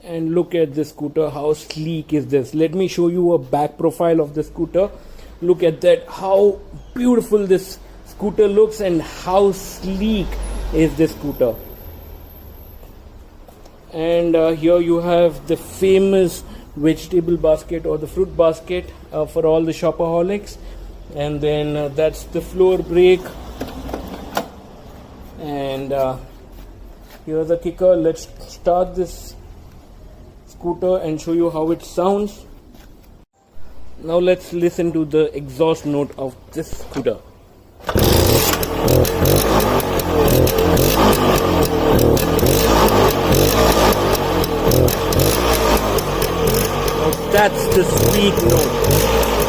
And look at this scooter, how sleek is this. Let me show you a back profile of the scooter. Look at that, how beautiful this scooter looks and how sleek is this scooter. And here you have the famous vegetable basket or the fruit basket for all the shopaholics. And then that's the floor brake. And here's the kicker. Let's start this scooter and show you how it sounds. Now let's listen to the exhaust note of this scooter. Now that's the sweet note.